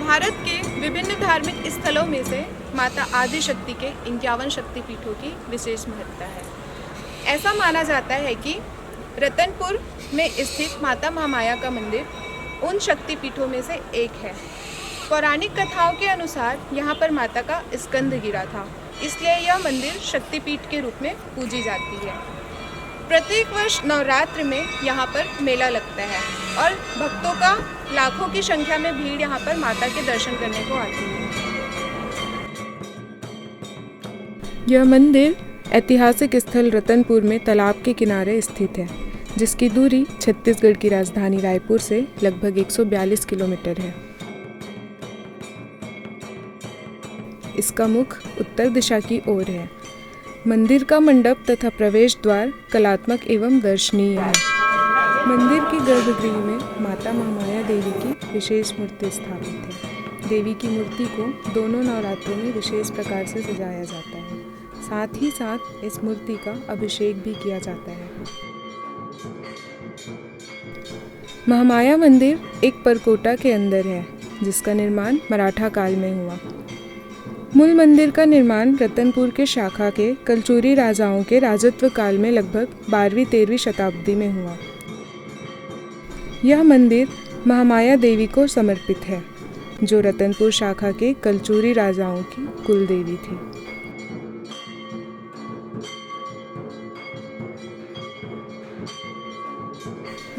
भारत के विभिन्न धार्मिक स्थलों में से माता आदिशक्ति के 51 शक्तिपीठों की विशेष महत्ता है। ऐसा माना जाता है कि रतनपुर में स्थित माता महामाया का मंदिर उन शक्तिपीठों में से एक है। पौराणिक कथाओं के अनुसार यहाँ पर माता का स्कंद गिरा था, इसलिए यह मंदिर शक्तिपीठ के रूप में पूजी जाती है। प्रत्येक वर्ष नवरात्र में यहाँ पर मेला लगता है और भक्तों का लाखों की संख्या में भीड़ यहाँ पर माता के दर्शन करने को आती है। यह मंदिर ऐतिहासिक स्थल रतनपुर में तालाब के किनारे स्थित है, जिसकी दूरी छत्तीसगढ़ की राजधानी रायपुर से लगभग 142 किलोमीटर है। इसका मुख उत्तर दिशा की ओर है। मंदिर का मंडप तथा प्रवेश द्वार कलात्मक एवं दर्शनीय है। मंदिर के गर्भगृह में माता महामाया देवी की विशेष मूर्ति स्थापित है। देवी की मूर्ति को दोनों नवरात्रों में विशेष प्रकार से सजाया जाता है। साथ ही साथ इस मूर्ति का अभिषेक भी किया जाता है। महामाया मंदिर एक परकोटा के अंदर है, जिसका निर्माण मराठा काल में हुआ। मूल मंदिर का निर्माण रतनपुर के शाखा के कलचुरी राजाओं के राजत्व काल में लगभग 12वीं-13वीं शताब्दी में हुआ। यह मंदिर महामाया देवी को समर्पित है, जो रतनपुर शाखा के कलचुरी राजाओं की कुल देवी थी।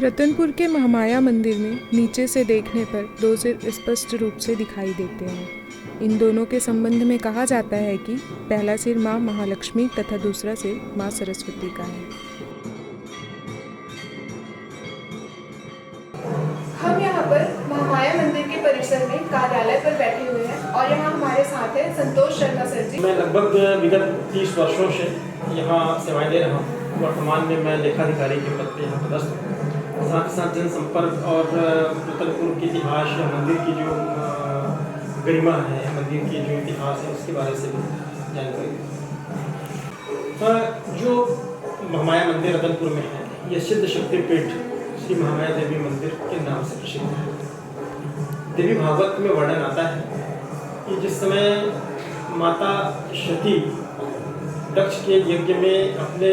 रतनपुर के महामाया मंदिर में नीचे से देखने पर दो सिर स्पष्ट रूप से दिखाई देते हैं। इन दोनों के संबंध में कहा जाता है कि पहला सिर माँ महालक्ष्मी तथा दूसरा सिर माँ सरस्वती का है। हम यहाँ पर महामाया मंदिर के परिसर में कार्यालय पर बैठे हुए हैं और यहाँ हमारे साथ है संतोष शर्मा सर जी। मैं लगभग विगत 30 वर्षों से यहाँ सेवाएं दे रहा हूँ। वर्तमान में मैं लेखाधिकारी के पद पर यहाँ पदस्थ हूँ। साथ ही साथ जनसंपर्क और रतनपुर के इतिहास या मंदिर की जो गरिमा है, मंदिर की जो इतिहास है, उसके बारे से भी जानकारी। जो महामाया मंदिर रतनपुर में है, यह सिद्ध शक्तिपीठ श्री महामाया देवी मंदिर के नाम से प्रसिद्ध है। देवी भागवत में वर्णन आता है कि जिस समय माता सती दक्ष के यज्ञ में अपने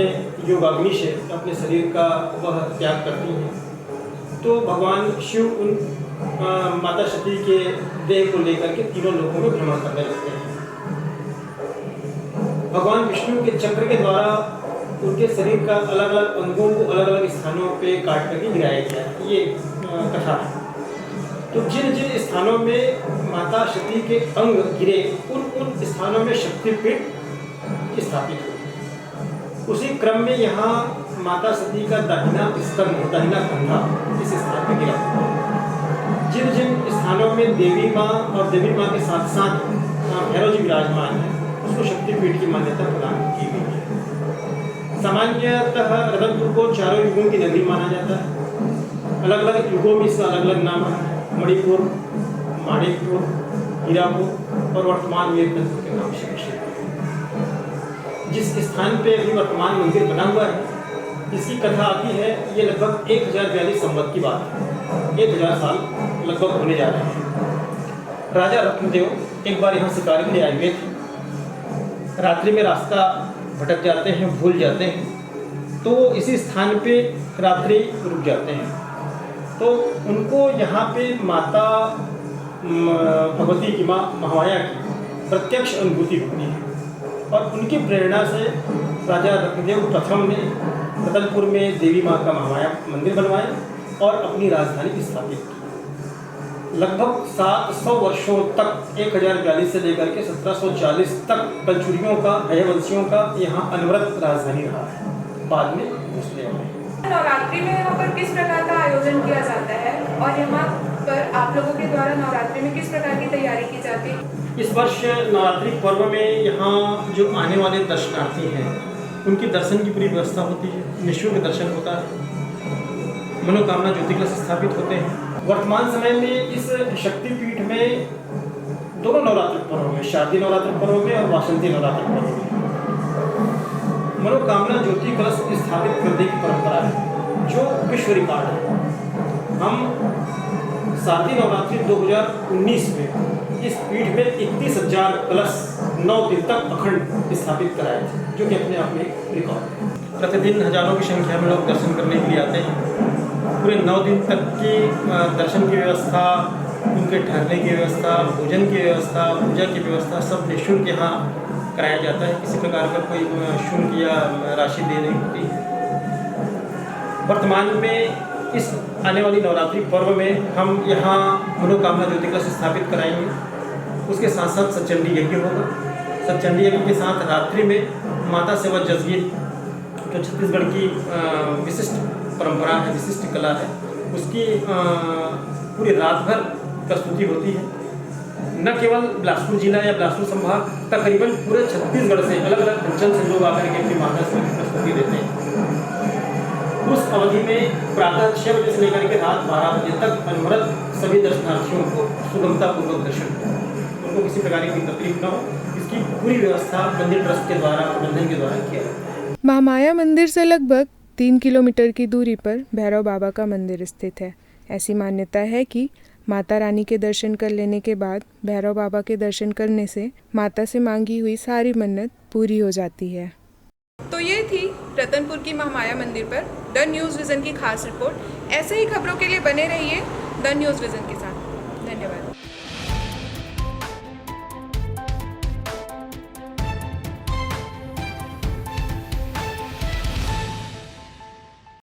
योगाग्नि से अपने शरीर का वह त्याग करती हैं, तो भगवान शिव उन माता सती के देह को लेकर के तीनों लोकों में भ्रमण करने लगते हैं। भगवान विष्णु के चक्र के द्वारा उनके शरीर का अलग अलग अंगों को अलग अलग स्थानों पे काट करके गिराया गया, ये कथा है। तो जिन जिन स्थानों में माता सती के अंग गिरे, उन स्थानों में शक्तिपीठ स्थापित हुई। उसी क्रम में यहाँ माता सती का दाहिना कंधा इस स्थान पर गिरा। जिन जिन स्थानों में देवी माँ और देवी माँ के साथ साथ भैरव जी विराजमान है, उसको शक्तिपीठ की मान्यता प्रदान की गई है। सामान्यतः रतनपुर को चारों युगों की नगरी माना जाता है। अलग अलग युगों में इसका अलग अलग नाम है। मणिपुर, माणिकपुर, हीरापुर और वर्तमान में रतनपुर के नाम से प्रसिद्ध है। जिस स्थान पे अभी वर्तमान मंदिर बना हुआ है, इसकी कथा आती है, ये लगभग 1042 संवत की बात है। 1000 साल लगभग होने जा रहे हैं। राजा रत्नदेव एक बार यहाँ शिकार के लिए आए हुए थे। रात्रि में रास्ता भटक जाते हैं, भूल जाते हैं, तो इसी स्थान पे रात्रि रुक जाते हैं। तो उनको यहाँ पे माता भगवती की माँ महामाया की प्रत्यक्ष अनुभूति होती है और उनकी प्रेरणा से राजा रत्नदेव प्रथम ने रतनपुर में देवी माँ का महामाया मंदिर बनवाया और अपनी राजधानी स्थापित की। लगभग 700 वर्षों तक 1042 से लेकर के 1740 तक कलचुरियों का, हयवंशियों का यहाँ अनवरत राजधानी रहा है। बाद में मुस्लिम आए। नवरात्रि में यहाँ पर किस प्रकार का आयोजन किया जाता है और यहाँ पर आप लोगों के द्वारा नवरात्रि में किस प्रकार की तैयारी की जाती है? इस वर्ष नवरात्रि पर्व में यहाँ जो आने वाले दर्शनार्थी हैं, उनकी दर्शन की पूरी व्यवस्था होती है। निःशुल्क दर्शन होता है। मनोकामना ज्योति कलश स्थापित होते हैं। वर्तमान समय में इस शक्तिपीठ में दोनों नवरात्र पर्व में, शारदीय नवरात्र पर्व में और वासंती नवरात्र पर्व में मनोकामना ज्योति कलश स्थापित करने की परंपरा है, जो विश्व रिकॉर्ड है। हम शारदीय नवरात्रि 2019 में इस पीठ में 31,000 कलश 9 दिन तक अखंड स्थापित कराए थे, जो कि अपने आप में एक रिकॉर्ड है। प्रतिदिन हजारों की संख्या में लोग दर्शन करने के लिए आते हैं। पूरे 9 दिन तक की दर्शन की व्यवस्था, उनके ठहरने की व्यवस्था, भोजन की व्यवस्था, पूजा की व्यवस्था सब निःशुल्क यहाँ कराया जाता है। किसी प्रकार का कोई शुल्क या राशि देनी होती है। वर्तमान में इस आने वाली नवरात्रि पर्व में हम यहाँ मनोकामना ज्योति कलश स्थापित कराएंगे। उसके साथ साथ सतचंडी यज्ञ होगा। सतचंडी यज्ञ के साथ रात्रि में माता सेवा जसगीत, जो छत्तीसगढ़ की विशिष्ट परंपरा है, विशिष्ट कला है, उसकी पूरी रात भर प्रस्तुति होती है। न केवल बिलासपुर जिला या बिलासपुर संभाग, तकरीबन पूरे छत्तीसगढ़ से अलग अलग अंचल से लोग आकर के अपनी माता सेवा की प्रस्तुति देते हैं। उस अवधि में प्रातः 6 बजे से लेकर के रात 12 बजे तक अनवरत सभी दर्शनार्थियों को सुगमतापूर्वक दर्शन हो, उनको किसी प्रकार की तकलीफ न हो, इसकी पूरी व्यवस्था मंदिर ट्रस्ट के द्वारा, प्रबंधन के द्वारा किया जाता है। महामाया मंदिर से लगभग 3 किलोमीटर की दूरी पर भैरव बाबा का मंदिर स्थित है। ऐसी मान्यता है कि माता रानी के दर्शन कर लेने के बाद भैरव बाबा के दर्शन करने से माता से मांगी हुई सारी मन्नत पूरी हो जाती है। तो ये थी रतनपुर की महामाया मंदिर पर द न्यूज़ विज़न की खास रिपोर्ट। ऐसे ही खबरों के लिए बने रहिए द न्यूज़ विज़न के साथ। धन्यवाद।